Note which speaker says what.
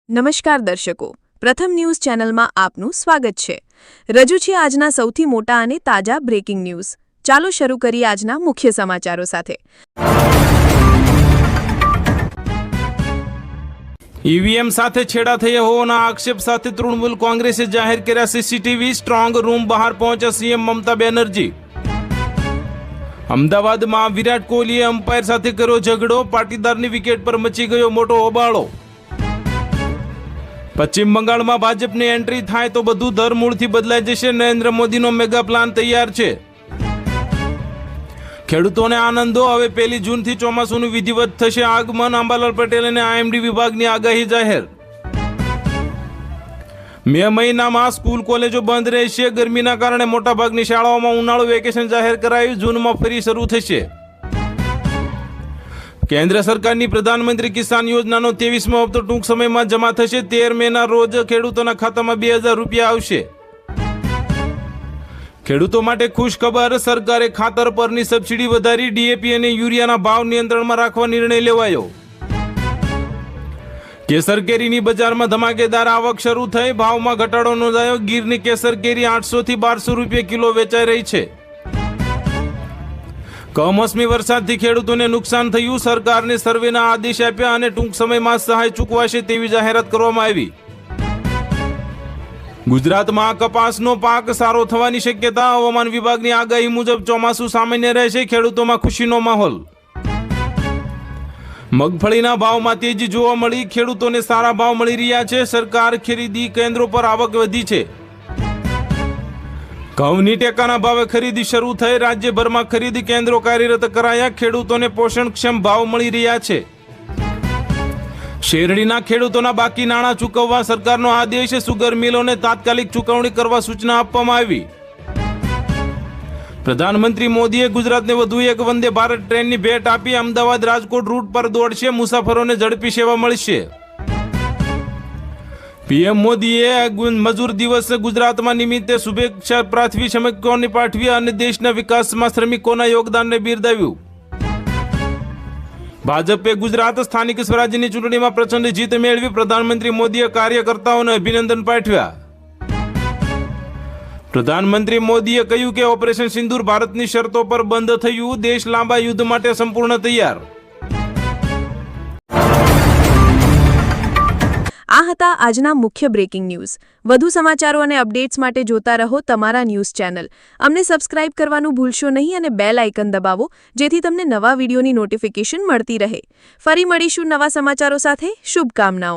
Speaker 1: નમસ્કાર દર્શકો, પ્રથમ ન્યૂઝ ચેનલમાં આપનું સ્વાગત છે। રજૂ છે આજના સૌથી મોટા અને તાજા બ્રેકિંગ ન્યૂઝ। ચાલો શરૂ કરીએ આજના મુખ્ય સમાચારો સાથે।
Speaker 2: ઈવીએમ સાથે છેડા થયા હોવાના આક્ષેપ સાથે તૃણમૂલ કોંગ્રેસે જાહેર કર્યા સીસીટીવી સ્ટ્રોંગ રૂમ બહાર પહોંચ્યા સીએમ મમતા બેનર્જી। અમદાવાદમાં વિરાટ કોહલીએ અમ્પાયર સાથે કર્યો ઝઘડો, પાટીદારની વિકેટ પર મચી ગયો મોટો હોબાળો। પશ્ચિમ બંગાળમાં ભાજપની એન્ટ્રી થાય તો બધું ધરમૂળથી બદલાઈ જશે, નરેન્દ્ર મોદીનો મેગા પ્લાન તૈયાર છે। ખેડૂતોને આનંદો, હવે 1 જૂનથી ચોમાસુનું વિધિવત થશે આગમન, અંબાલાલ પટેલ અને આઈએમડી વિભાગની આગાહી જાહેર। મે મહિનામાં સ્કૂલ કોલેજો બંધ રહેશે, ગરમીના કારણે મોટાભાગની શાળાઓમાં ઉનાળુ વેકેશન જાહેર કરાયું, જૂનમાં ફરી શરૂ થશે। કેન્દ્ર સરકારની પ્રધાનમંત્રી કિસાન યોજનાનો 23મો હપ્તો ટૂંક સમયમાં જમા થશે। 13 મેના રોજ ખેડૂતોના ખાતામાં 2000 રૂપિયા આવશે। ખેડૂતો માટે ખુશ ખબર, સરકારે ખાતર પરની સબસિડી વધારી, ડીએપી અને યુરિયાના ભાવ નિયંત્રણમાં રાખવા નિર્ણય લેવાયો। કેસર કેરીની બજારમાં ધમાકેદાર આવક શરૂ થઈ, ભાવમાં ઘટાડો નોંધાયો, ગીરની કેસર કેરી 800 થી 1200 રૂપિયા કિલો વેચાઈ રહી છે। કમોસમી વરસાદથી ખેડૂતોને નુકસાન થયું, સરકારને સર્વેના આદેશ આપ્યા અને ટૂંક સમયમાં સહાય ચૂકવાશે તેવી જાહેરાત કરવામાં આવી। ગુજરાતમાં કપાસનો પાક સારો થવાની શક્યતા, હવામાન વિભાગની આગાહી મુજબ ચોમાસું સામાન્ય રહેશે, ખેડૂતોમાં ખુશીનો માહોલ। મગફળીના ભાવમાં તેજી જોવા મળી, ખેડૂતોને સારા ભાવ મળી રહ્યા છે, સરકાર ખરીદી કેન્દ્રો પર આવક વધી છે। ઘઉંની ટેકાના ભાવે ખરીદી શરૂ થઈ, રાજ્યભરમાં ખરીદી કેન્દ્રો કાર્યરત કરાયા, ખેડૂતોને પોષણક્ષમ ભાવ મળી રહ્યા છે। શેરડીના ખેડૂતોના બાકી નાણાં ચૂકવવા સરકારનો આદેશ, સુગર મિલોને તાત્કાલિક ચૂકવણી કરવા સૂચના આપવામાં આવી। પ્રધાનમંત્રી મોદીએ ગુજરાતને વધુ એક વંદે ભારત ટ્રેનની ભેટ આપી, અમદાવાદ રાજકોટ રૂટ પર દોડશે, મુસાફરોને ઝડપી સેવા મળશે। પીએમ મોદીએ મજૂર દિવસ ગુજરાતમાં નિમિત્તે શુભેચ્છા પાઠવી, શ્રમિકોને પાઠવી અને દેશના વિકાસમાં શ્રમિકોના યોગદાનને બિરદાવ્યું। ભાજપે ગુજરાત સ્થાનિક સ્વરાજ્યની ચૂંટણીમાં પ્રચંડ જીત મેળવી, પ્રધાનમંત્રી મોદીએ કાર્યકર્તાઓને અભિનંદન પાઠવ્યા। પ્રધાનમંત્રી મોદીએ કહ્યું કે ઓપરેશન સિંદૂર ભારતની શરતો પર બંધ થયું, દેશ લાંબા યુદ્ધ માટે સંપૂર્ણ તૈયાર।
Speaker 1: આ હતા આજના મુખ્ય બ્રેકિંગ ન્યૂઝ। વધુ સમાચારો અને અપડેટ્સ માટે જોતા રહો તમારા ન્યૂઝ ચેનલ। અમને સબસ્ક્રાઇબ કરવાનું ભૂલશો નહીં અને બેલ આઇકન દબાવો, જેથી તમને નવા વિડીયોની નોટિફિકેશન મળતી રહે। ફરી મળીશું નવા સમાચારો સાથે। શુભકામનાઓ।